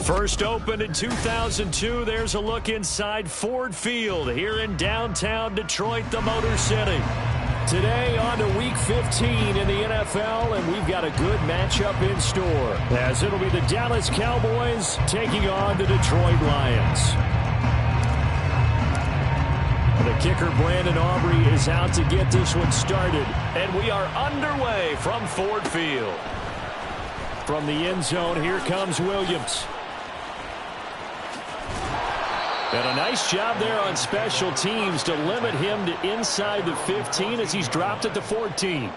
First opened in 2002, there's a look inside Ford Field here in downtown Detroit, the Motor City. Today on to Week 15 in the NFL, and we've got a good matchup in store, as it'll be the Dallas Cowboys taking on the Detroit Lions. The kicker, Brandon Aubrey, is out to get this one started, and we are underway from Ford Field. From the end zone, here comes Williams. And a nice job there on special teams to limit him to inside the 15 as he's dropped at the 14.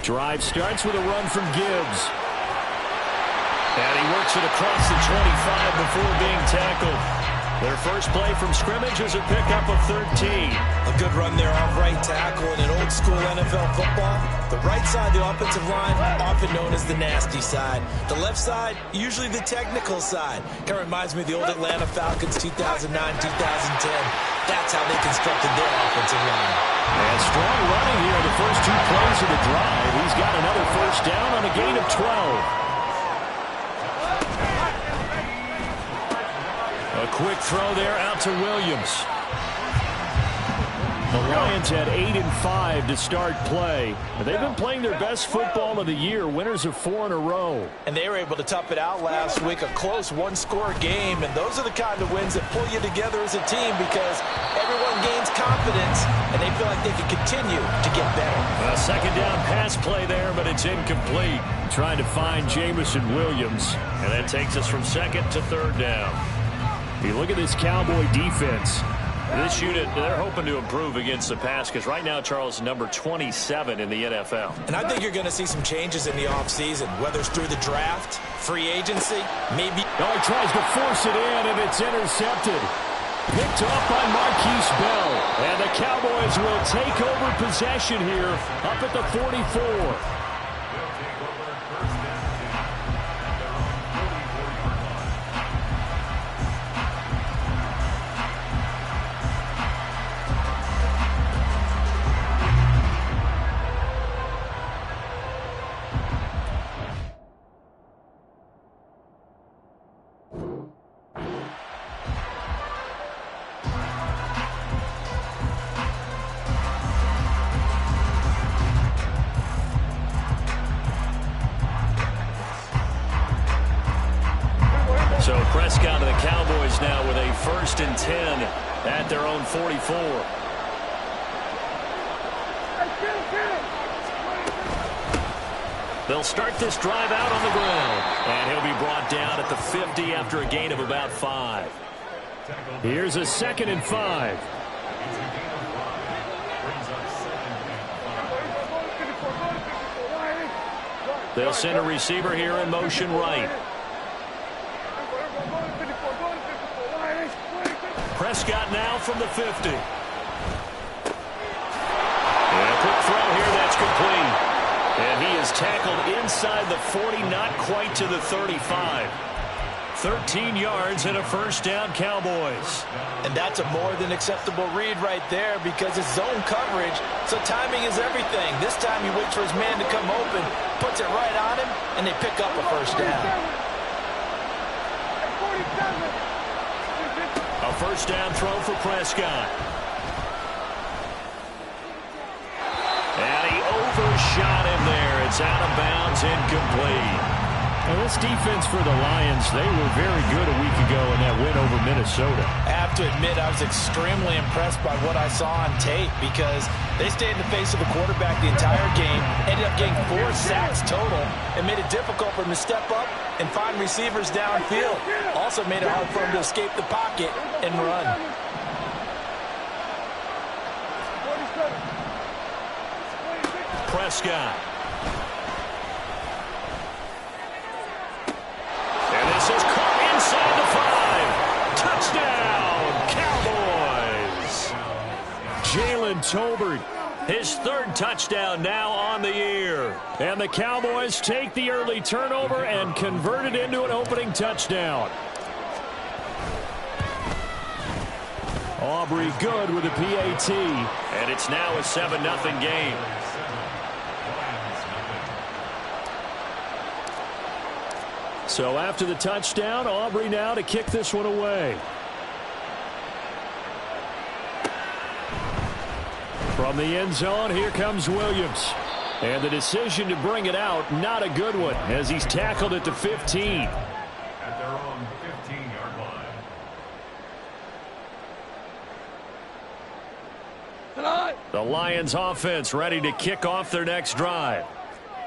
Drive starts with a run from Gibbs. And he works it across the 25 before being tackled. Their first play from scrimmage is a pickup of 13. A good run there off right tackle in an old-school NFL football. The right side, the offensive line, often known as the nasty side. The left side, usually the technical side. Kind of reminds me of the old Atlanta Falcons 2009-2010. That's how they constructed their offensive line. And strong running here the first two plays of the drive. He's got another first down on a gain of 12. A quick throw there out to Williams. The Lions had 8-5 to start play. They've been playing their best football of the year, winners of 4 in a row. And they were able to tough it out last week, a close one-score game. And those are the kind of wins that pull you together as a team because everyone gains confidence and they feel like they can continue to get better. A second down pass play there, but it's incomplete. Trying to find Jameson Williams. And that takes us from second to third down. You look at this Cowboy defense. This unit, they're hoping to improve against the pass because right now, Charles, number 27 in the NFL. And I think you're going to see some changes in the offseason, whether it's through the draft, free agency, maybe. Oh, he tries to force it in, and it's intercepted. Picked off by Marquise Bell. And the Cowboys will take over possession here up at the 44. So Prescott and the Cowboys now with a 1st and 10 at their own 44. They'll start this drive out on the ground. And he'll be brought down at the 50 after a gain of about 5. Here's a 2nd and 5. They'll send a receiver here in motion right. Prescott now from the 50. And a quick throw here, that's complete. is tackled inside the 40, not quite to the 35. 13 yards and a first down, Cowboys. And that's a more than acceptable read right there because it's zone coverage, so timing is everything. This time he waits for his man to come open, puts it right on him, and they pick up a first down. A first down throw for Prescott. And he overshot him there. It's out of bounds, incomplete. Well, this defense for the Lions, they were very good a week ago in that win over Minnesota. I have to admit, I was extremely impressed by what I saw on tape because they stayed in the face of the quarterback the entire game, ended up getting 4 sacks total, and made it difficult for him to step up and find receivers downfield. Also made it hard for him to escape the pocket and run. Prescott. And this is caught inside the 5. Touchdown, Cowboys. Jalen Tolbert, his 3rd touchdown now on the year. And the Cowboys take the early turnover and convert it into an opening touchdown. Aubrey good with a PAT. And it's now a 7-0 game. So after the touchdown, Aubrey now to kick this one away. From the end zone, here comes Williams. And the decision to bring it out, not a good one, as he's tackled at the 15. At their own 15-yard line. The Lions offense ready to kick off their next drive.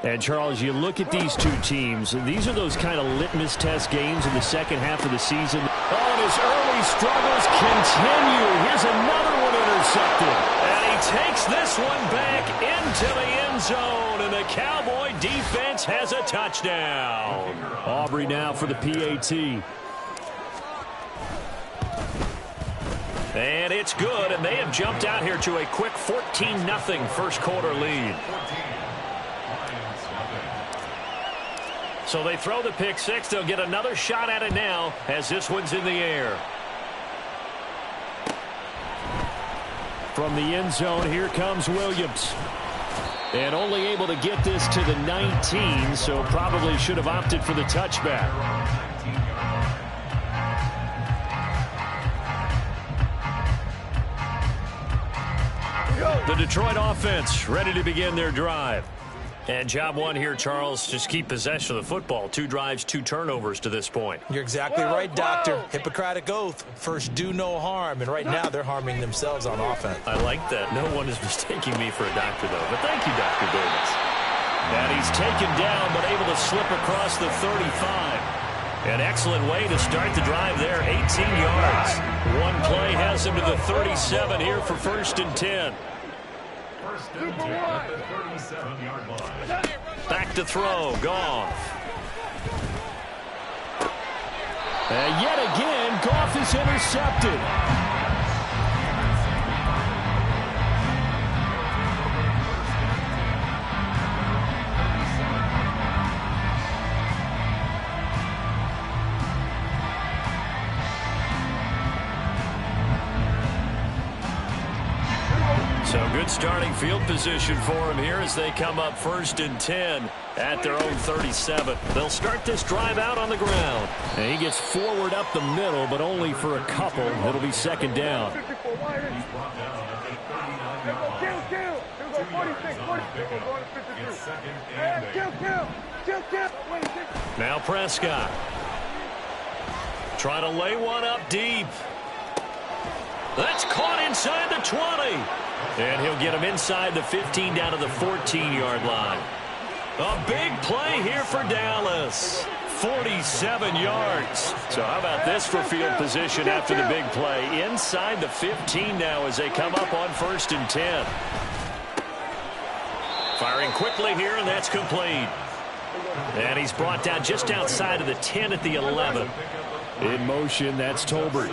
And, Charles, you look at these two teams, and these are those kind of litmus test games in the second half of the season. Oh, and his early struggles continue. Here's another one intercepted. And he takes this one back into the end zone, and the Cowboy defense has a touchdown. Aubrey now for the PAT. And it's good, and they have jumped out here to a quick 14-0 first quarter lead. So they throw the pick six. They'll get another shot at it now as this one's in the air. From the end zone, here comes Williams. And only able to get this to the 19, so probably should have opted for the touchback. The Detroit offense ready to begin their drive. And job one here, Charles, just keep possession of the football. 2 drives, 2 turnovers to this point. You're exactly right, Doctor. Hippocratic oath. First, do no harm. And right now, they're harming themselves on offense. I like that. No one is mistaking me for a doctor, though. But thank you, Dr. Davis. And he's taken down, but able to slip across the 35. An excellent way to start the drive there, 18 yards. One play has him to the 37 here for 1st and 10. First and 10 at the 37-yard line. Back to throw, Goff. And yet again, Goff is intercepted. So good starting field position for him here as they come up 1st and 10 at their own 37. They'll start this drive out on the ground. And he gets forward up the middle, but only for a couple. It'll be 2nd down. Now Prescott. Trying to lay one up deep. That's caught inside the 20. And he'll get him inside the 15 down to the 14-yard line. A big play here for Dallas. 47 yards. So how about this for field position after the big play? Inside the 15 now as they come up on 1st and 10. Firing quickly here, and that's complete. And he's brought down just outside of the 10 at the 11. In motion, that's Tolbert.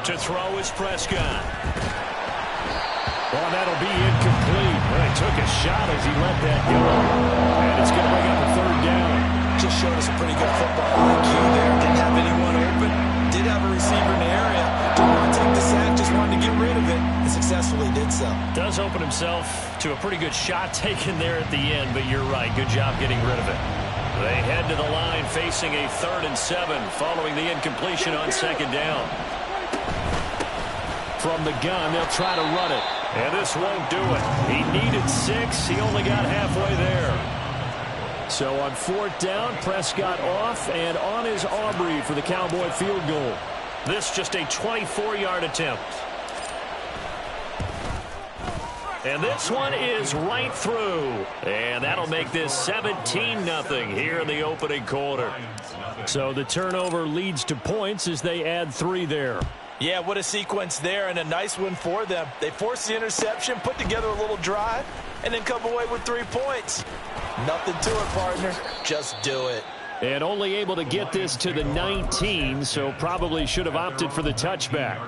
To throw is Prescott. Well, that'll be incomplete. Well, he took a shot as he let that go. And it's going to bring up a third down. Just showed us a pretty good football IQ there. Didn't have anyone open. Did have a receiver in the area. Didn't want to take the sack. Just wanted to get rid of it. And successfully did so. Does open himself to a pretty good shot taken there at the end. But you're right. Good job getting rid of it. They head to the line facing a 3rd and 7 following the incompletion on 2nd down. From the gun, they'll try to run it. And this won't do it. He needed 6. He only got halfway there. So on 4th down, Prescott off, and on is Aubrey for the Cowboy field goal. This just a 24-yard attempt. And this one is right through. And that'll make this 17-0 here in the opening quarter. So the turnover leads to points as they add 3 there. Yeah, what a sequence there, and a nice win for them. They forced the interception, put together a little drive, and then come away with 3 points. Nothing to it, partner. Just do it. And only able to get this to the 19, so probably should have opted for the touchback.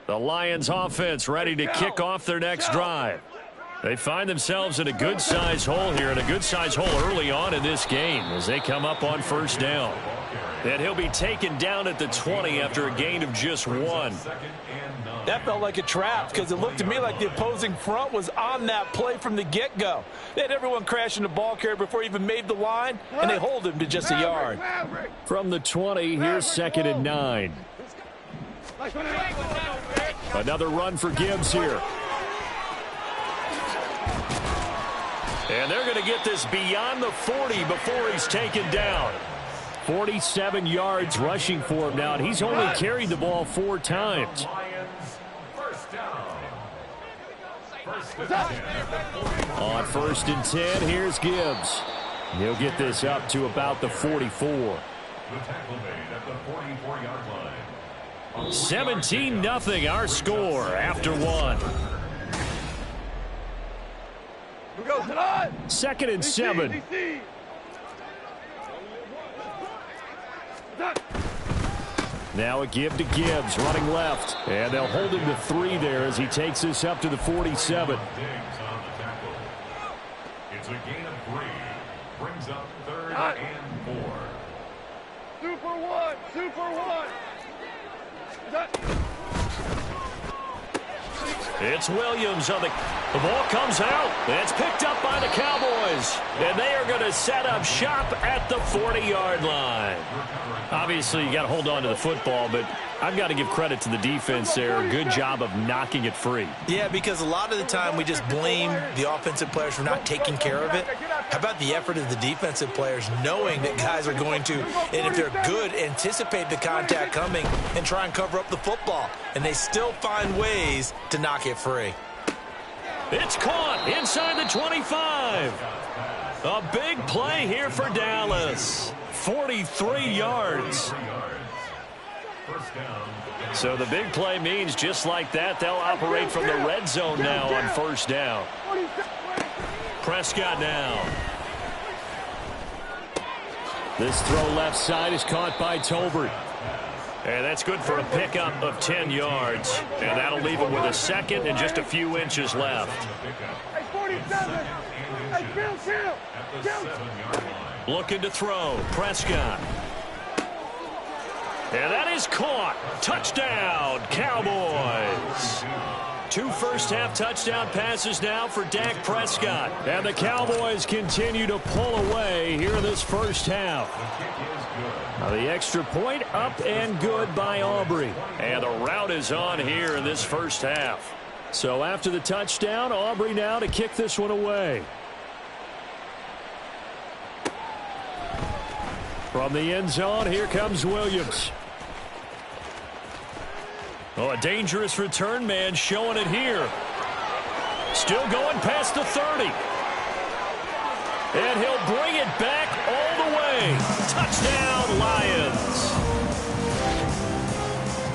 The Lions offense ready to kick off their next drive. They find themselves in a good-sized hole here, and a good-sized hole early on in this game as they come up on 1st down. And he'll be taken down at the 20 after a gain of just 1. That felt like a trap because it looked to me like the opposing front was on that play from the get-go. They had everyone crashing the ball carrier before he even made the line, and they hold him to just a yard. From the 20, here's 2nd and 9. Another run for Gibbs here. And they're going to get this beyond the 40 before he's taken down. 47 yards rushing for him now, and he's only carried the ball 4 times. On 1st and 10, here's Gibbs. He'll get this up to about the 44. 17-0 our score after 1. 2nd and 7. Now a give to Gibbs, running left. And they'll hold him to 3 there as he takes this up to the 47. It's a gain of 3. Brings up 3rd and 4. Super 1. Super 1. It's Williams on the ball comes out. It's picked up by the Cowboys. And they are going to set up shop at the 40-yard line. Obviously, you got to hold on to the football, but I've got to give credit to the defense there. Good job of knocking it free. Yeah, because a lot of the time we just blame the offensive players for not taking care of it. How about the effort of the defensive players knowing that guys are going to, and if they're good, anticipate the contact coming and try and cover up the football. And they still find ways to knock it free. It's caught inside the 25. A big play here for Dallas. 43 yards. So the big play means just like that, they'll operate from the red zone now on 1st down. Prescott now. This throw left side is caught by Tolbert. And that's good for a pickup of 10 yards. And that'll leave him with a 2nd and just a few inches left. Hey, 47. Hey, kill. Looking to throw. Prescott. And that is caught. Touchdown, Cowboys. 2 first-half touchdown passes now for Dak Prescott. And the Cowboys continue to pull away here in this first half. Now the extra point up and good by Aubrey. And the route is on here in this first half. So after the touchdown, Aubrey now to kick this one away. From the end zone, here comes Williams. Oh, a dangerous return man showing it here. Still going past the 30. And he'll bring it back all the way. Touchdown, Lions.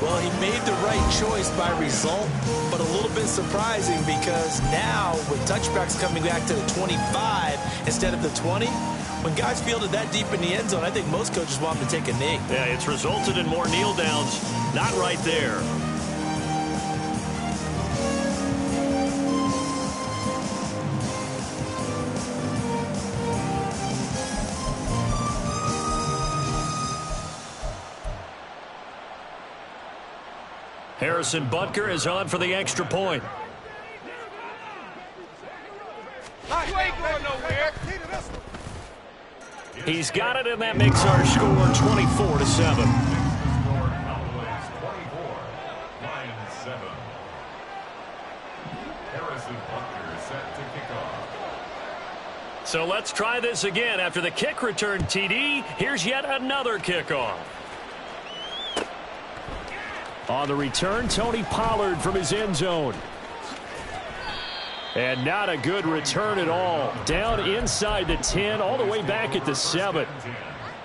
Well, he made the right choice by result, but a little bit surprising because now with touchbacks coming back to the 25 instead of the 20, when guys fielded that deep in the end zone, I think most coaches want them to take a knee. Yeah, it's resulted in more kneel downs. Not right there. Harrison Butker is on for the extra point. You ain't going nowhere. He's got it, and that makes our score 24-7. Cowboys 24, Lions 7. Harrison Butker set to kick off. So let's try this again. After the kick return TD, here's yet another kickoff. On the return, Tony Pollard from his end zone. And not a good return at all. Down inside the 10, all the way back at the 7.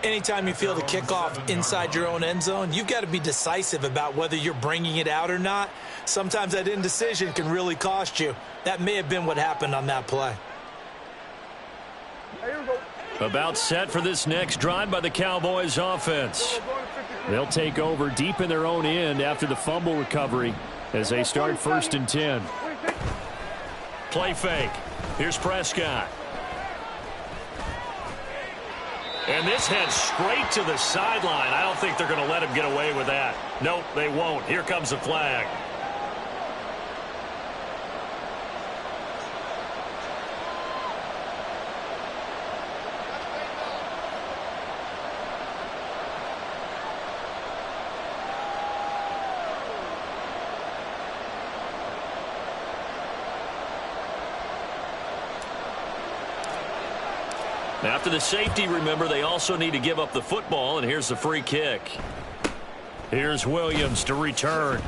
Anytime you feel the kickoff inside your own end zone, you've got to be decisive about whether you're bringing it out or not. Sometimes that indecision can really cost you. That may have been what happened on that play. About set for this next drive by the Cowboys offense. They'll take over deep in their own end after the fumble recovery as they start 1st and 10. Play fake. Here's Prescott. And this heads straight to the sideline. I don't think they're going to let him get away with that. Nope, they won't. Here comes the flag. After the safety, remember, they also need to give up the football, and here's the free kick. Here's Williams to return.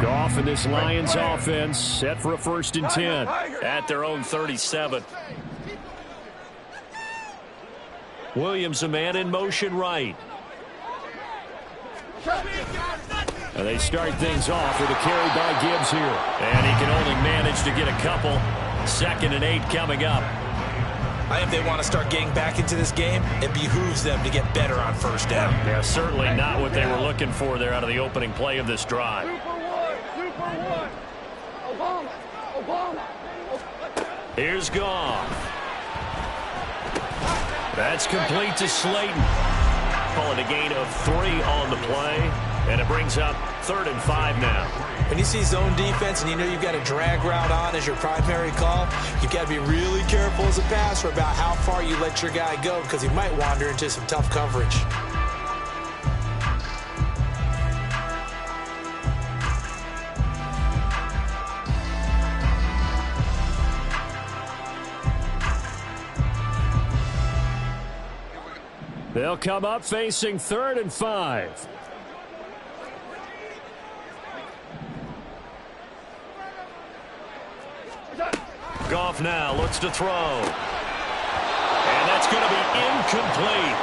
Goff and this Lions offense set for a 1st and 10 at their own 37. Williams, a man in motion right. And they start things off with a carry by Gibbs here. And he can only manage to get a couple. 2nd and 8 coming up. I think they want to start getting back into this game. It behooves them to get better on 1st down. Yeah, certainly not what they were looking for there out of the opening play of this drive. Here's Goff. That's complete to Slayton. Calling a gain of 3 on the play. And it brings up 3rd and 5 now. When you see zone defense and you know you've got a drag route on as your primary call, you've got to be really careful as a passer about how far you let your guy go because he might wander into some tough coverage. They'll come up facing 3rd and 5. Goff now looks to throw. And that's going to be incomplete.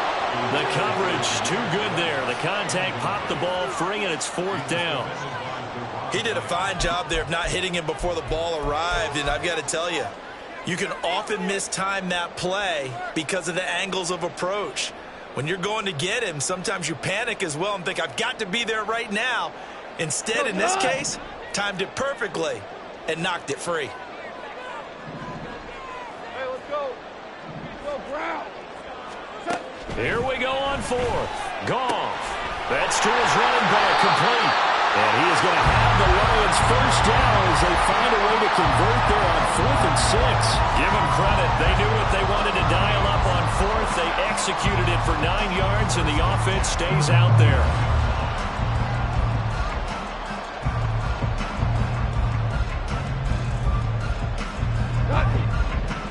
The coverage too good there. The contact popped the ball free, and it's 4th down. He did a fine job there of not hitting him before the ball arrived, and I've got to tell you, you can often mistime that play because of the angles of approach. When you're going to get him, sometimes you panic as well and think, I've got to be there right now. Instead, in this case, timed it perfectly and knocked it free. Hey, let's go. Go, Brown. Here we go on 4th. Goff. That's to his running back, complete. And he is going to have the Lions 1st down as they find a way to convert there on 4th and 6. Give them credit. They knew what they wanted to dial up on 4th. They executed it for 9 yards, and the offense stays out there.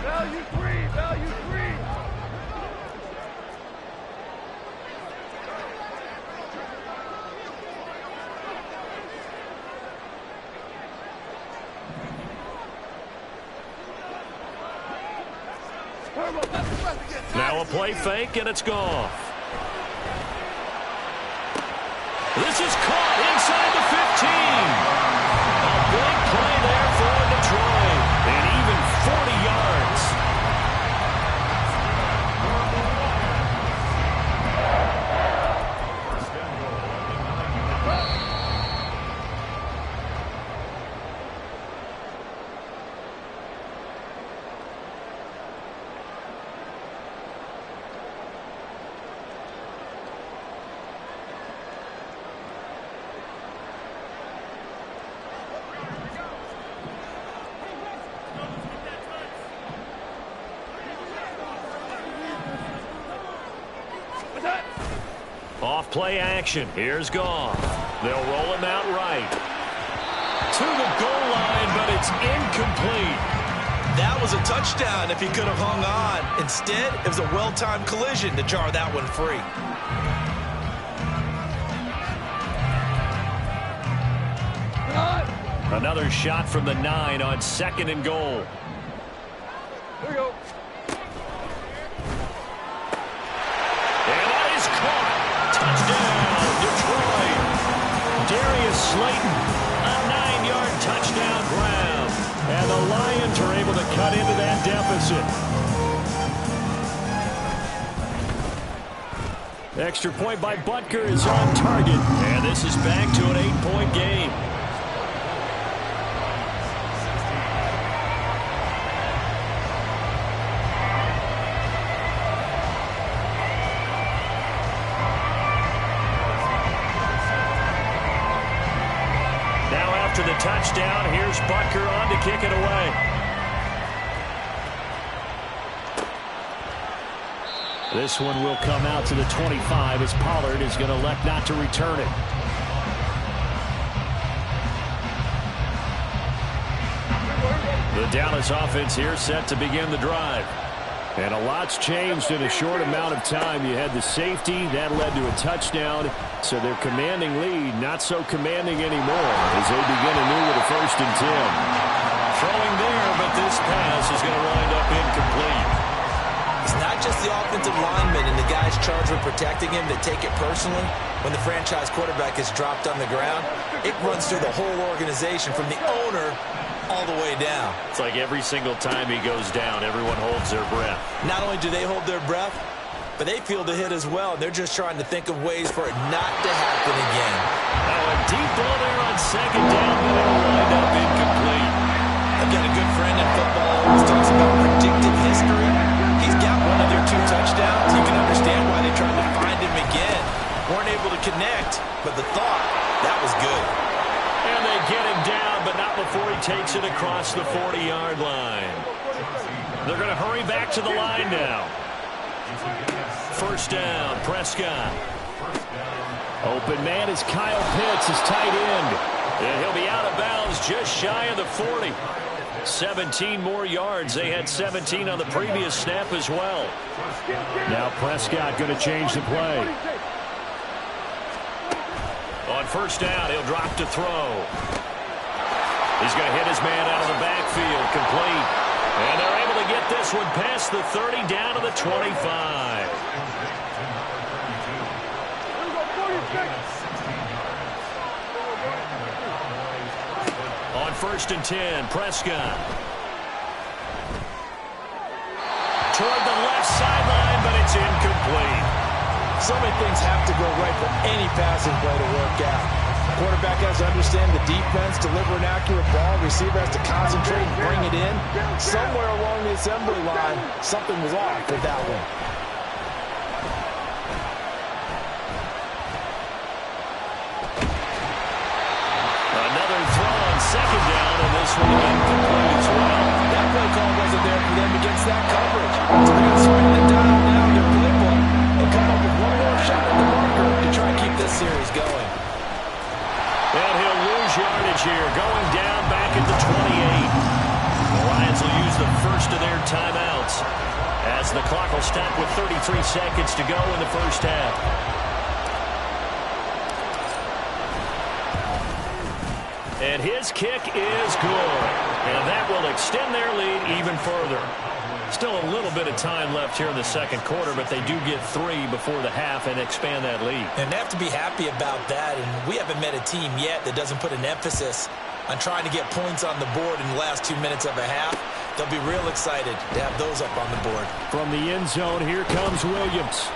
Value 3. Value 3. Now a play fake, and it's gone. This is caught inside the 15. A big play there for Detroit. And even 40 yards. Off play action. Here's Goff. They'll roll him out right. To the goal line, but it's incomplete. That was a touchdown if he could have hung on. Instead, it was a well-timed collision to jar that one free. Another shot from the 9 on 2nd and goal. Here we go. And that is caught. Touchdown, Detroit. Darius Slayton, a 9-yard touchdown grab. And the Lions are able to cut into that deficit. Extra point by Butker is on target. And this is back to an 8-point game. To the touchdown, here's Butker on to kick it away. This one will come out to the 25 as Pollard is going to elect not to return it. The Dallas offense here set to begin the drive. And a lot's changed in a short amount of time. You had the safety. That led to a touchdown. So their commanding lead, not so commanding anymore as they begin anew with a 1st and 10. Throwing there, but this pass is going to wind up incomplete. It's not just the offensive linemen and the guys charged with protecting him that take it personally. When the franchise quarterback is dropped on the ground, it runs through the whole organization from the owner all the way down. It's like every single time he goes down, everyone holds their breath. Not only do they hold their breath, but they feel the hit as well. They're just trying to think of ways for it not to happen again. Now a deep ball there on 2nd down, but it'll wind up incomplete. I've got a good friend in football who always talks about predictive history. He's got one of their 2 touchdowns. You can understand why they tried to find him again. Weren't able to connect, but the thought, that was good. And they get him down, but not before he takes it across the 40-yard line. They're going to hurry back to the line now. 1st down, Prescott. Open man is Kyle Pitts, his tight end. And he'll be out of bounds just shy of the 40. 17 more yards. They had 17 on the previous snap as well. Now Prescott going to change the play. On 1st down, he'll drop to throw. He's going to hit his man out of the backfield, complete. And they're able to get this one past the 30 down to the 25. On 1st and 10, Prescott. Toward the left sideline, but it's incomplete. So many things have to go right for any passing play to work out. Quarterback has to understand the defense, deliver an accurate ball. Receiver has to concentrate and bring it in. Somewhere along the assembly line, something was off with that one. Another throw on 2nd down, and this one incomplete as well. That play call wasn't there for them against that coverage. So they're going to spin the dial now in their playbook and come up with one more shot at the marker to try and keep this series going. And he'll lose yardage here, going down back at the 28. The Lions will use the first of their timeouts as the clock will stop with 33 seconds to go in the 1st half. And his kick is good. And that will extend their lead even further. Still a little bit of time left here in the second quarter, but they do get 3 before the half and expand that lead. And they have to be happy about that, and we haven't met a team yet that doesn't put an emphasis on trying to get points on the board in the last 2 minutes of a half. They'll be real excited to have those up on the board. From the end zone, here comes Williams.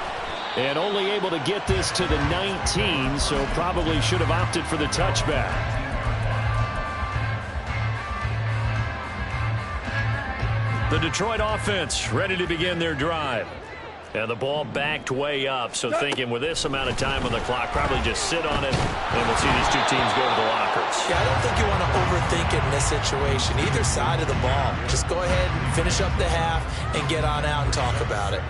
And only able to get this to the 19, so probably should have opted for the touchback. The Detroit offense ready to begin their drive. And the ball backed way up, so thinking with this amount of time on the clock, probably just sit on it, and we'll see these two teams go to the lockers. Yeah, I don't think you want to overthink it in this situation. Either side of the ball. Just go ahead and finish up the half and get on out and talk about it.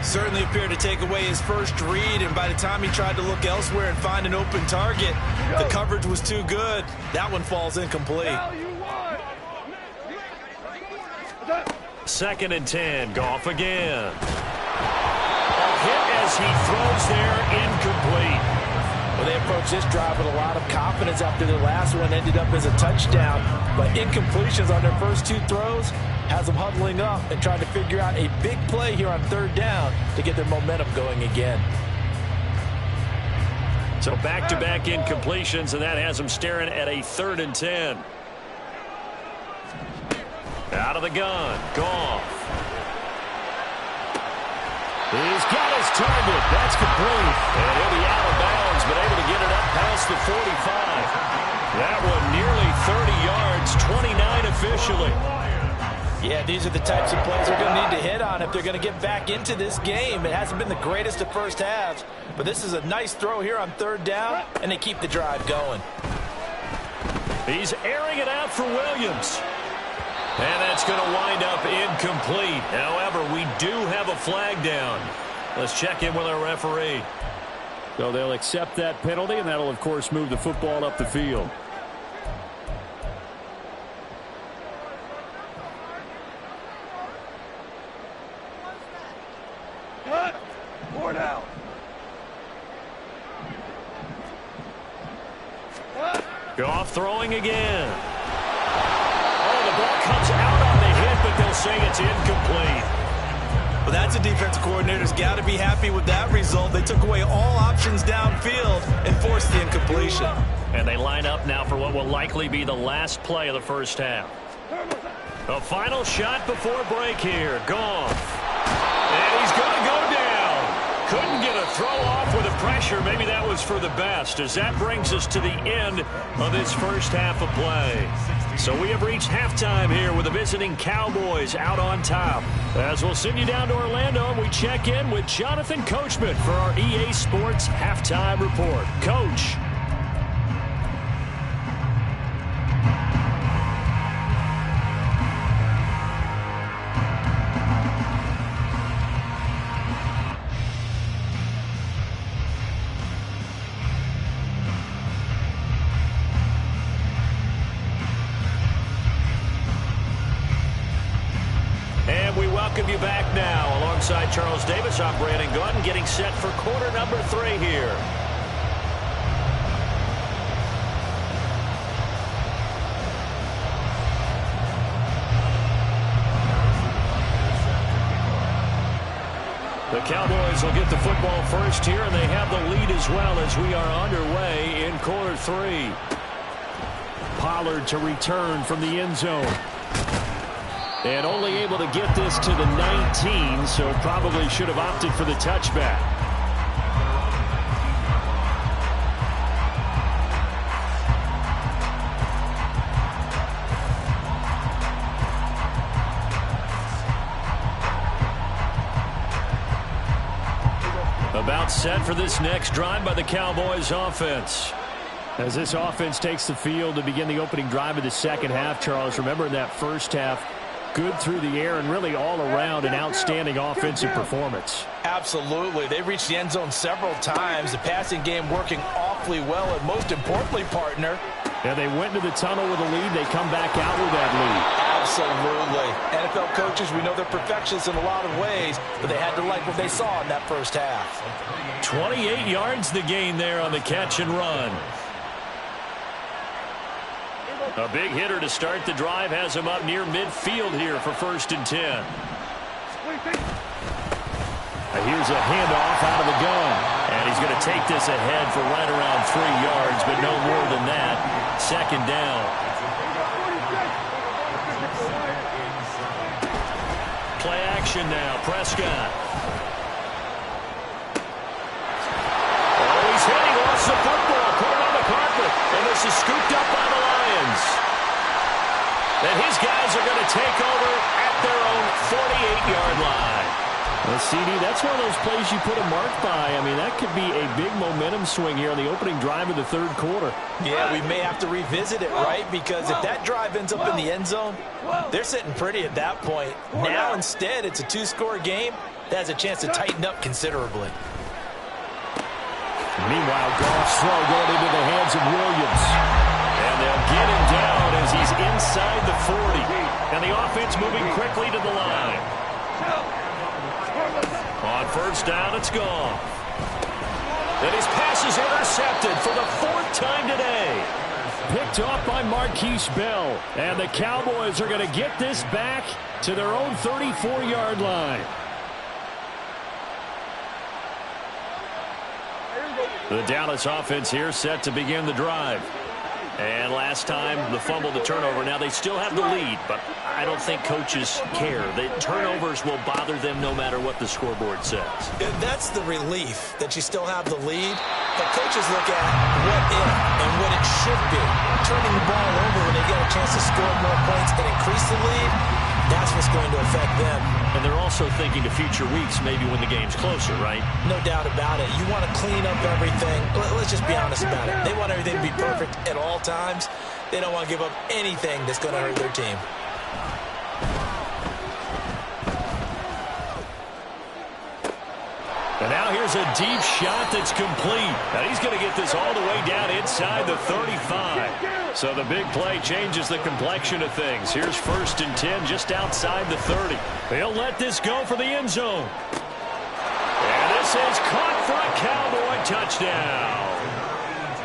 Certainly appeared to take away his first read, and by the time he tried to look elsewhere and find an open target, the coverage was too good. That one falls incomplete. 2nd and 10. Goff again. A hit as he throws there, incomplete. Well, they approached this drive with a lot of confidence after their last one ended up as a touchdown. But incompletions on their first 2 throws has them huddling up and trying to figure out a big play here on 3rd down to get their momentum going again. So back-to-back incompletions, and that has them staring at a 3rd and 10. Out of the gun, Goff. He's got his target. That's complete. And he'll be out of bounds, but able to get it up past the 45. That one nearly 30 yards, 29 officially. Yeah, these are the types of plays they're going to need to hit on if they're going to get back into this game. It hasn't been the greatest of first halves, but this is a nice throw here on 3rd down, and they keep the drive going. He's airing it out for Williams. And that's going to wind up incomplete. However, we do have a flag down. Let's check in with our referee. So they'll accept that penalty, and that'll, of course, move the football up the field. Cut. 4 down. Goff throwing again. The ball comes out on the hit, but they'll say it's incomplete. Well, that's a defensive coordinator's got to be happy with that result. They took away all options downfield and forced the incompletion. And they line up now for what will likely be the last play of the first half. A final shot before break here. Goff. And he's going to go down. Couldn't get a throw off with the pressure. Maybe that was for the best, as that brings us to the end of this first half of play. So we have reached halftime here with the visiting Cowboys out on top. As we'll send you down to Orlando, and we check in with Jonathan Coachman for our EA Sports Halftime Report. Coach. Welcome you back now. Alongside Charles Davis, I'm Brandon Gunn, getting set for quarter number 3 here. The Cowboys will get the football first here, and they have the lead as well as we are underway in quarter 3. Pollard to return from the end zone. And only able to get this to the 19, so probably should have opted for the touchback. About set for this next drive by the Cowboys offense. As this offense takes the field to begin the opening drive of the second half, Charles, remember in that first half, good through the air and really all around an outstanding offensive performance. Absolutely. They reached the end zone several times. The passing game working awfully well, and most importantly, partner. Yeah, they went into the tunnel with a lead. They come back out with that lead. Absolutely. NFL coaches, we know they're perfectionists in a lot of ways, but they had to like what they saw in that first half. 28 yards the gain there on the catch and run. A big hitter to start the drive has him up near midfield here for 1st and 10. here's a handoff out of the gun. And he's going to take this ahead for right around 3 yards, but no more than that. Second down. Play action now. Prescott. Oh, he's hitting off the football. Put it on the carpet. And this is scooped up by the Lions. And his guys are going to take over at their own 48-yard line. Well, CD, that's one of those plays you put a mark by. I mean, that could be a big momentum swing here on the opening drive of the third quarter. Yeah, we may have to revisit it, right? Because if that drive ends up in the end zone, they're sitting pretty at that point. Now, instead, it's a 2-score game that has a chance to tighten up considerably. Meanwhile, Goff's throw going into the hands of Williams. And they'll get him down as he's inside the 40. And the offense moving quickly to the line. On first down, it's gone. And his pass is intercepted for the 4th time today. Picked off by Marquise Bell. And the Cowboys are going to get this back to their own 34-yard line. The Dallas offense here set to begin the drive. And last time, the fumble, the turnover. Now, they still have the lead, but I don't think coaches care. The turnovers will bother them no matter what the scoreboard says. That's the relief, that you still have the lead. But coaches look at what if and what it should be. Turning the ball over when they get a chance to score more points and increase the lead, that's what's going to affect them. And they're also thinking to future weeks, maybe when the game's closer, right? No doubt about it. You want to clean up everything. Let's just be honest about it. They want everything to be perfect at all times. They don't want to give up anything that's going to hurt their team. And now here's a deep shot that's complete. And he's going to get this all the way down inside the 35. So the big play changes the complexion of things. Here's 1st and 10 just outside the 30. They'll let this go for the end zone. And this is caught for a Cowboy touchdown.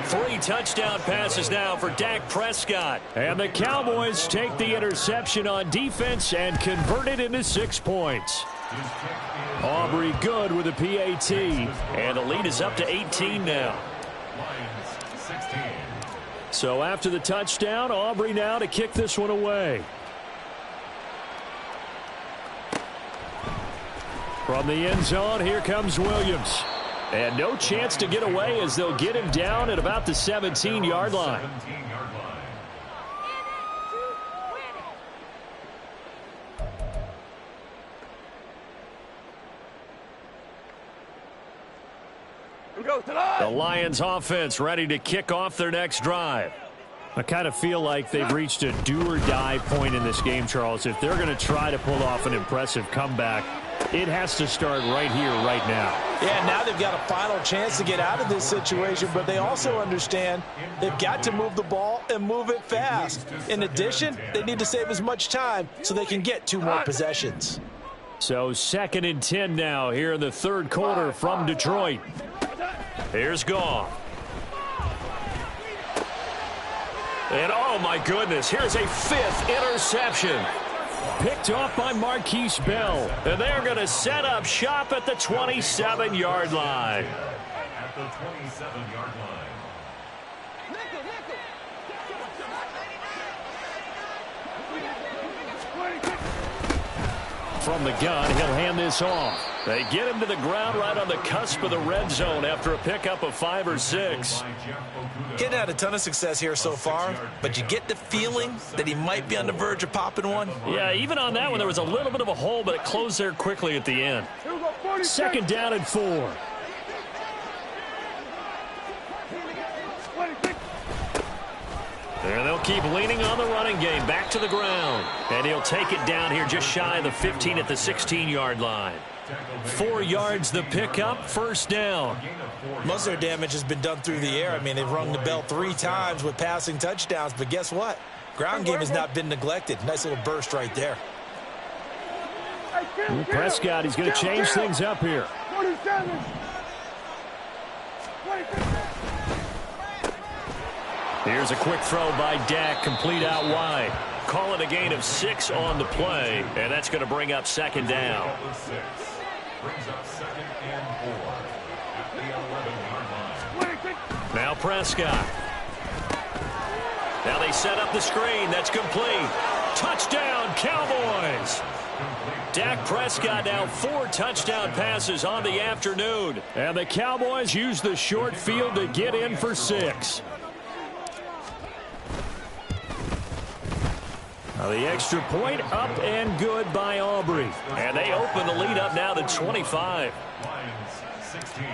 3 touchdown passes now for Dak Prescott. And the Cowboys take the interception on defense and convert it into 6 points. Aubrey good with a PAT. And the lead is up to 18 now. So after the touchdown, Aubrey now to kick this one away. From the end zone, here comes Williams. And no chance to get away as they'll get him down at about the 17-yard line. The Lions offense ready to kick off their next drive. I kind of feel like they've reached a do-or-die point in this game, Charles. If they're going to try to pull off an impressive comeback, it has to start right here, right now. Yeah, now they've got a final chance to get out of this situation, but they also understand they've got to move the ball and move it fast. In addition, they need to save as much time so they can get 2 more possessions. So 2nd and 10 now here in the third quarter from Detroit. Here's Goff. And oh my goodness, here's a 5th interception. Picked off by Marquise Bell. And they're going to set up shop at the 27-yard line. At the 27-yard line. From the gun, he'll hand this off. They get him to the ground right on the cusp of the red zone after a pickup of 5 or 6. Getting had a ton of success here so far, but you get the feeling that he might be on the verge of popping one. Yeah, even on that one, there was a little bit of a hole, but it closed there quickly at the end. 2nd down and 4. And they'll keep leaning on the running game. Back to the ground. And he'll take it down here just shy of the 15 at the 16-yard line. 4 yards the pickup, 1st down. Most of their damage has been done through the air. I mean, they've rung the bell 3 times with passing touchdowns, but guess what? Ground game has not been neglected. Nice little burst right there. Prescott, he's going to change things up here. Here's a quick throw by Dak, complete out wide. Call it a gain of 6 on the play, and that's going to bring up 2nd down. Brings up 2nd and 4 at the 11-yard line. Now Prescott. Now they set up the screen. That's complete. Touchdown, Cowboys. Dak Prescott now 4 touchdown passes on the afternoon. And the Cowboys use the short field to get in for 6. Now the extra point up and good by Aubrey. And they open the lead up now to 25. Lions 16.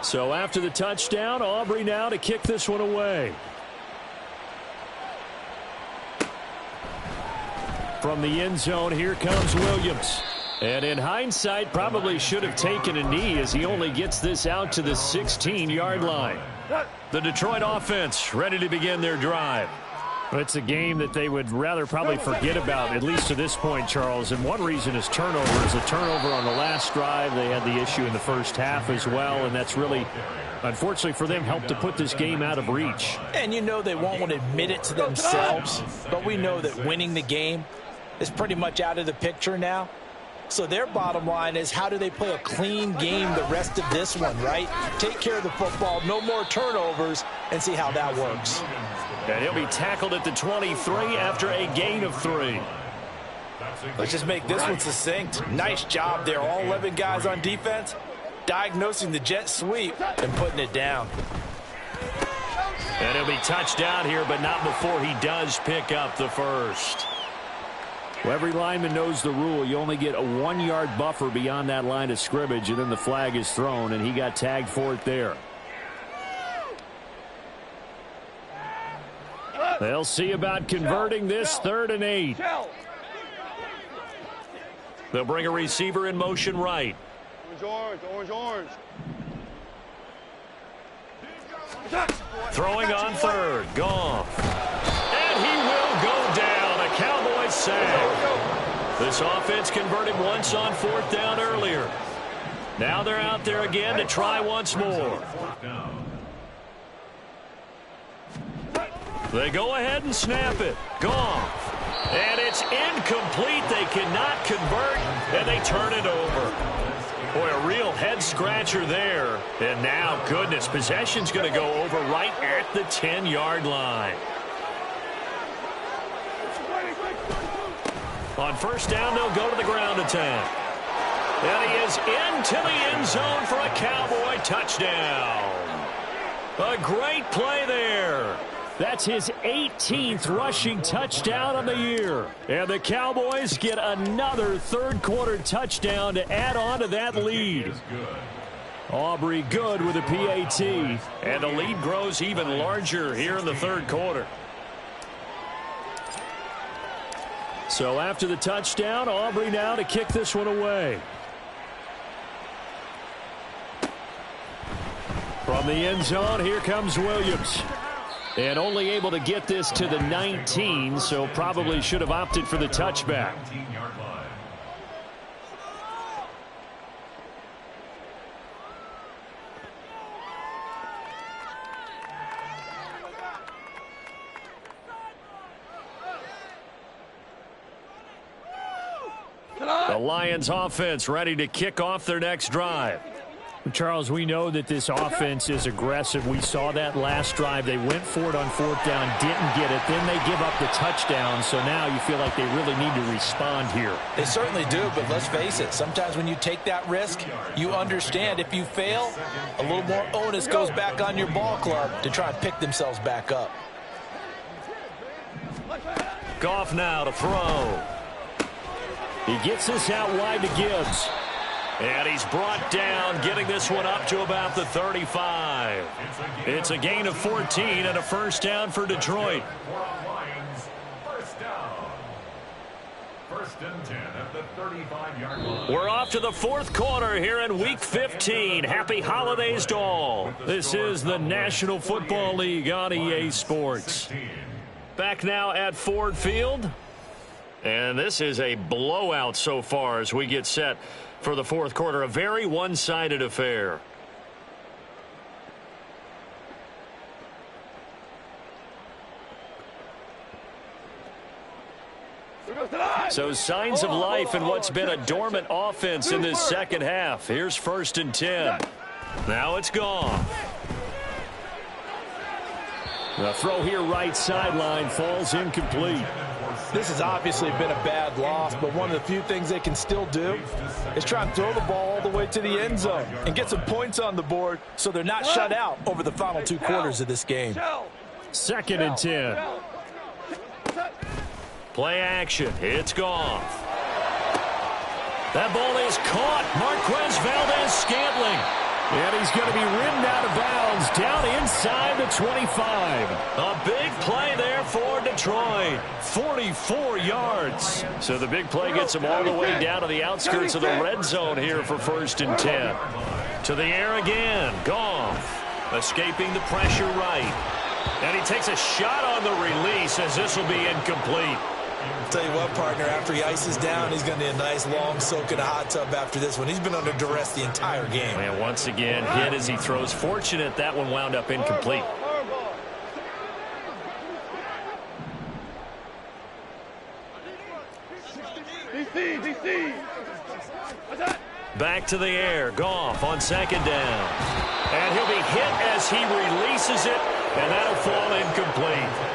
So after the touchdown, Aubrey now to kick this one away. From the end zone, here comes Williams. And in hindsight, probably should have taken a knee as he only gets this out to the 16-yard line. The Detroit offense ready to begin their drive. Well, it's a game that they would rather probably forget about, at least to this point, Charles. And one reason is turnovers. A turnover on the last drive. They had the issue in the first half as well, and that's really, unfortunately for them, helped to put this game out of reach. And you know they won't want to admit it to themselves, but we know that winning the game is pretty much out of the picture now. So their bottom line is, how do they play a clean game the rest of this one, right? Take care of the football, no more turnovers, and see how that works. And he'll be tackled at the 23 after a gain of 3. Let's just make this one succinct. Nice job there, all 11 guys on defense, diagnosing the jet sweep and putting it down. And he'll be touched down here, but not before he does pick up the first. Well, every lineman knows the rule. You only get a 1-yard buffer beyond that line of scrimmage, and then the flag is thrown, and he got tagged for it there. They'll see about converting this 3rd and 8. They'll bring a receiver in motion right. Orange. Throwing on 3rd. Goff. And he will go down. A Cowboys sack. This offense converted once on 4th down earlier. Now they're out there again to try once more. They go ahead and snap it. Goff. And it's incomplete. They cannot convert, and they turn it over. Boy, a real head-scratcher there. And now, goodness, possession's going to go over right at the 10-yard line. On 1st down, they'll go to the ground attack. And he is into the end zone for a Cowboy touchdown. A great play there. That's his 18th rushing touchdown of the year. And the Cowboys get another 3rd-quarter touchdown to add on to that lead. Aubrey good with a PAT. And the lead grows even larger here in the 3rd quarter. So after the touchdown, Aubrey now to kick this one away. From the end zone, here comes Williams. And only able to get this to the 19, so probably should have opted for the touchback. The Lions offense ready to kick off their next drive. Charles, we know that this offense is aggressive. We saw that last drive. They went for it on 4th down, didn't get it. Then they give up the touchdown. So now you feel like they really need to respond here. They certainly do, but let's face it. Sometimes when you take that risk, you understand if you fail, a little more onus goes back on your ball club to try and pick themselves back up. Goff now to throw. He gets this out wide to Gibbs. And he's brought down, getting this one up to about the 35. It's a gain of 14 and a 1st down for Detroit. First down. 1st and 10 at the 35-yard line. We're off to the 4th quarter here in Week 15. Happy holidays to all. This is the National Football League on EA Sports. Back now at Ford Field. And this is a blowout so far as we get set for the 4th quarter. A very one-sided affair. So signs of life in what's been a dormant offense in this second half. Here's 1st and 10. Now it's gone. The throw here right sideline falls incomplete. This has obviously been a bad loss, but one of the few things they can still do is try and throw the ball all the way to the end zone and get some points on the board so they're not shut out over the final 2 quarters of this game. 2nd and 10. Play action. It's gone. That ball is caught. Marquez Valdes-Scantling. And he's going to be ridden out of bounds down inside the 25. A big play there for Detroit. 44 yards. So the big play gets him all the way down to the outskirts of the red zone here for 1st and 10. To the air again. Goff escaping the pressure right. And he takes a shot on the release as this will be incomplete. I'll tell you what, partner, after he ices down, he's going to need a nice long soak in a hot tub after this one. He's been under duress the entire game. And once again, hit as he throws. Fortunate that one wound up incomplete. DC. Back to the air. Goff on 2nd down. And he'll be hit as he releases it, and that'll fall incomplete.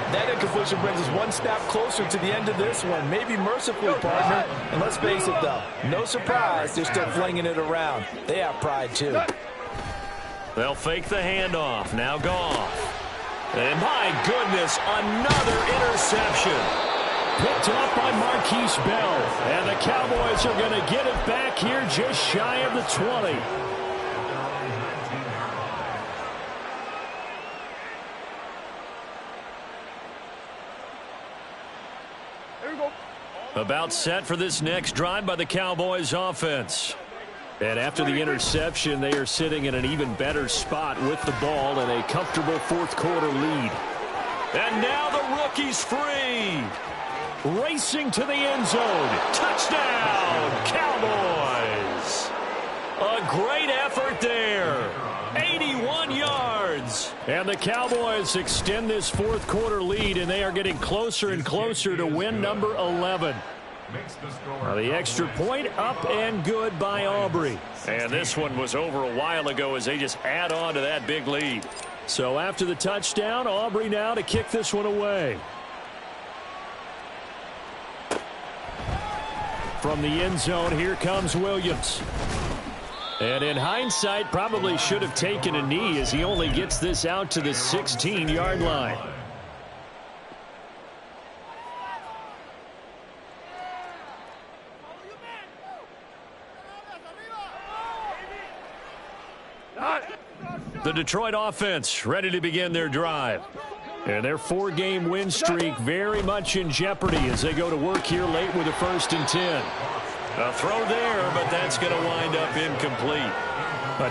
That incompletion brings us one step closer to the end of this one. Maybe mercifully, partner. And let's face it, though, no surprise, they're still flinging it around. They have pride, too. They'll fake the handoff. Now Goff. And my goodness, another interception. Picked off by Marquise Bell. And the Cowboys are going to get it back here just shy of the 20. About set for this next drive by the Cowboys offense. And after the interception, they are sitting in an even better spot with the ball and a comfortable 4th quarter lead. And now the rookie's free. Racing to the end zone. Touchdown, Cowboys. A great effort there. 81 yards. And the Cowboys extend this 4th quarter lead, and they are getting closer and closer to win number 11. Now the extra point up and good by Aubrey. And this one was over a while ago as they just add on to that big lead. So after the touchdown, Aubrey now to kick this one away. From the end zone, here comes Williams. And in hindsight, probably should have taken a knee as he only gets this out to the 16-yard line. The Detroit offense ready to begin their drive. And their 4-game win streak very much in jeopardy as they go to work here late with a 1st and 10. A throw there, but that's going to wind up incomplete.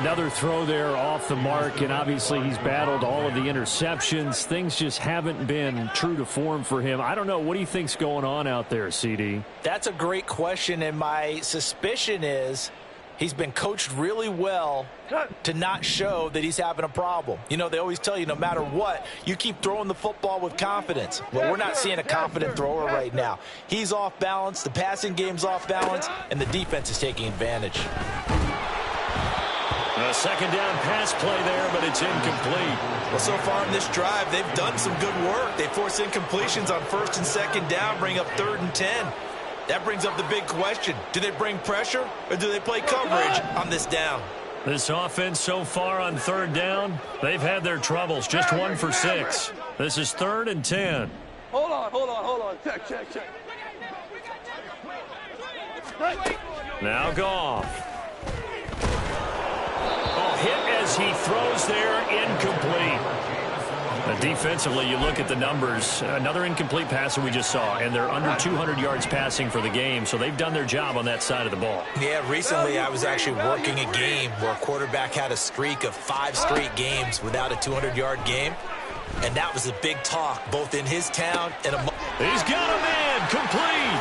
Another throw there off the mark, and obviously he's battled all of the interceptions. Things just haven't been true to form for him. I don't know. What do you think's going on out there, CD? That's a great question, and my suspicion is he's been coached really well to not show that he's having a problem. You know, they always tell you no matter what, you keep throwing the football with confidence. Well, we're not seeing a confident thrower right now. He's off balance, the passing game's off balance, and the defense is taking advantage. A 2nd down pass play there, but it's incomplete. Well, so far in this drive, they've done some good work. They force incompletions on 1st and 2nd down, bring up 3rd and 10. That brings up the big question. Do they bring pressure or do they play coverage on this down? This offense so far on 3rd down, they've had their troubles. Just 1 for 6. This is 3rd and 10. Hold on. Check. Now Goff. Oh, hit as he throws there, incomplete. Defensively, you look at the numbers. Another incomplete passer we just saw, and they're under 200 yards passing for the game, so they've done their job on that side of the ball. Yeah, recently I was actually working a game where a quarterback had a streak of 5 straight games without a 200-yard game, and that was a big talk, both in his town and He's got a man, complete.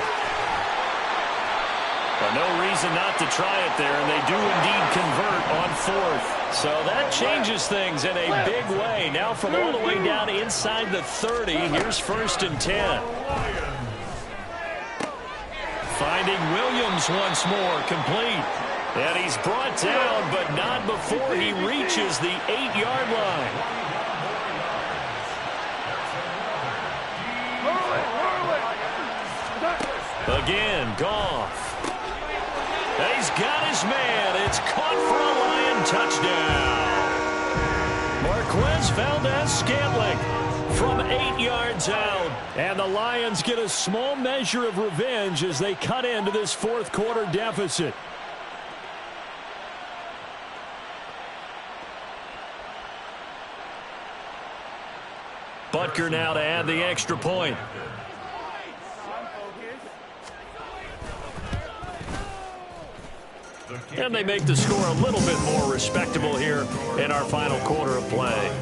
But no reason not to try it there, and they do indeed convert on 4th. So that changes things in a big way. Now from all the way down inside the 30, here's 1st and 10. Finding Williams once more, complete. And he's brought down, but not before he reaches the 8-yard line. Again, Goff. And he's got his man. It's caught for a Lion touchdown. Marquez Valdes-Scantling from 8 yards out. And the Lions get a small measure of revenge as they cut into this fourth quarter deficit. Butker now to add the extra point. And they make the score a little bit more respectable here in our final quarter of play.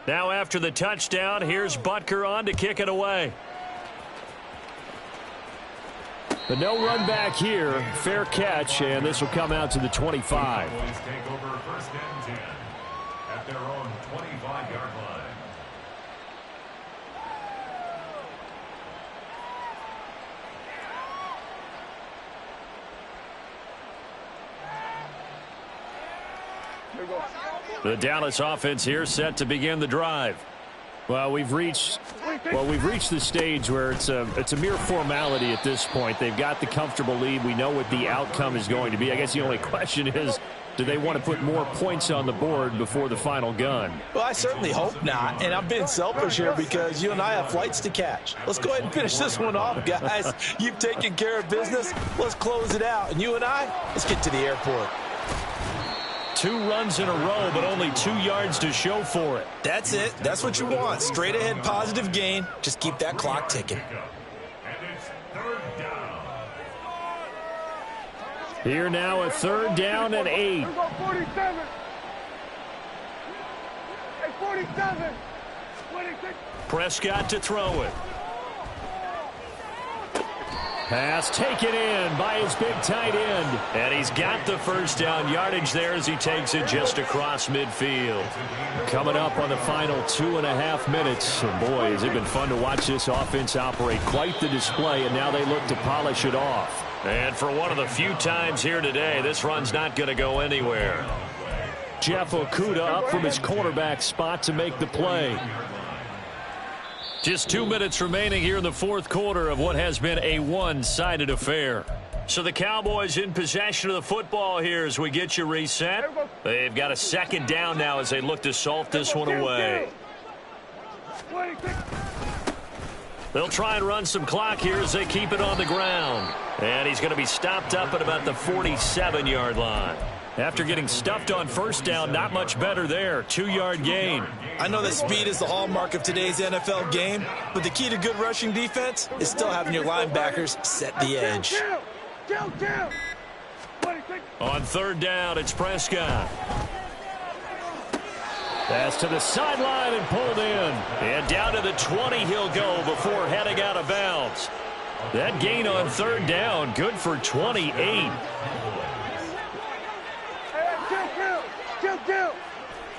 Now after the touchdown, here's Butker on to kick it away. The no run back here, fair catch, and this will come out to the 25. Boys take over first and 10 at their own 25-yard line. The Dallas offense here set to begin the drive. Well, we've reached the stage where it's a mere formality at this point. They've got the comfortable lead. We know what the outcome is going to be. I guess the only question is, do they want to put more points on the board before the final gun? Well, I certainly hope not, and I'm being selfish here because you and I have flights to catch. Let's go ahead and finish this one off, guys. You've taken care of business. Let's close it out, and you and I, let's get to the airport. 2 runs in a row, but only 2 yards to show for it. That's it. That's what you want. Straight ahead, positive gain. Just keep that clock ticking. And it's third down. Here now a 3rd down and 8. 47. Hey, 47. 26. Prescott to throw it. Pass taken in by his big tight end. And he's got the first down yardage there as he takes it just across midfield. Coming up on the final 2.5 minutes. And boy, has it been fun to watch this offense operate. Quite the display, and now they look to polish it off. And for one of the few times here today, this run's not going to go anywhere. Jeff Okudah up from his cornerback spot to make the play. Just 2 minutes remaining here in the fourth quarter of what has been a one-sided affair. So the Cowboys in possession of the football here as we get you reset. They've got a 2nd down now as they look to salt this one away. They'll try and run some clock here as they keep it on the ground. And he's going to be stopped up at about the 47-yard line. After getting stuffed on first down, not much better there. 2-yard gain. I know that speed is the hallmark of today's NFL game, but the key to good rushing defense is still having your linebackers set the edge. On 3rd down, it's Prescott. Pass to the sideline and pulled in. And down to the 20 he'll go before heading out of bounds. That gain on 3rd down, good for 28. Kill.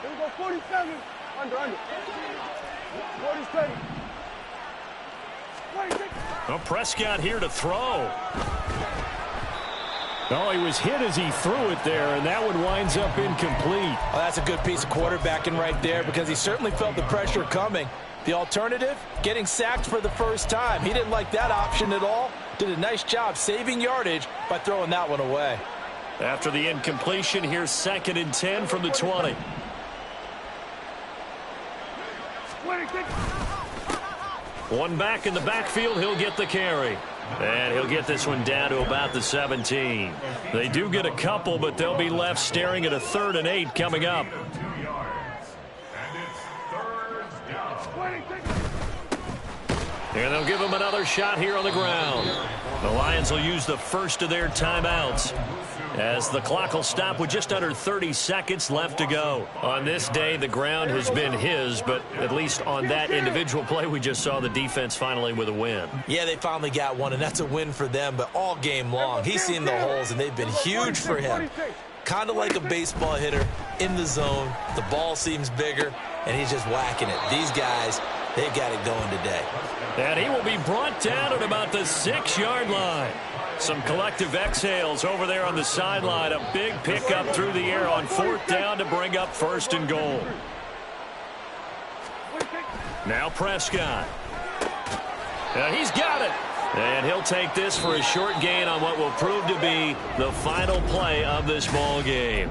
Here we go, 47. Under. 47. 26. Well, Prescott here to throw. Oh, he was hit as he threw it there, and that one winds up incomplete. Well, that's a good piece of quarterbacking right there because he certainly felt the pressure coming. The alternative, getting sacked for the first time. He didn't like that option at all. Did a nice job saving yardage by throwing that one away. After the incompletion, here's 2nd and 10 from the 20. 26. One back in the backfield, he'll get the carry. And he'll get this one down to about the 17. They do get a couple, but they'll be left staring at a 3rd and 8 coming up. 2 yards. And it's third down. 26. And they'll give him another shot here on the ground. The Lions will use the first of their timeouts. as the clock will stop with just under 30 seconds left to go. On this day, the ground has been his, but at least on that individual play, we just saw the defense finally with a win. Yeah, they finally got one, and that's a win for them, but all game long, he's seen the holes, and they've been huge for him. Kind of like a baseball hitter in the zone. The ball seems bigger, and he's just whacking it. These guys, they've got it going today. And he will be brought down at about the 6-yard line. Some collective exhales over there on the sideline. A big pickup through the air on 4th down to bring up 1st and goal. Now Prescott. He's got it. And he'll take this for a short gain on what will prove to be the final play of this ball game.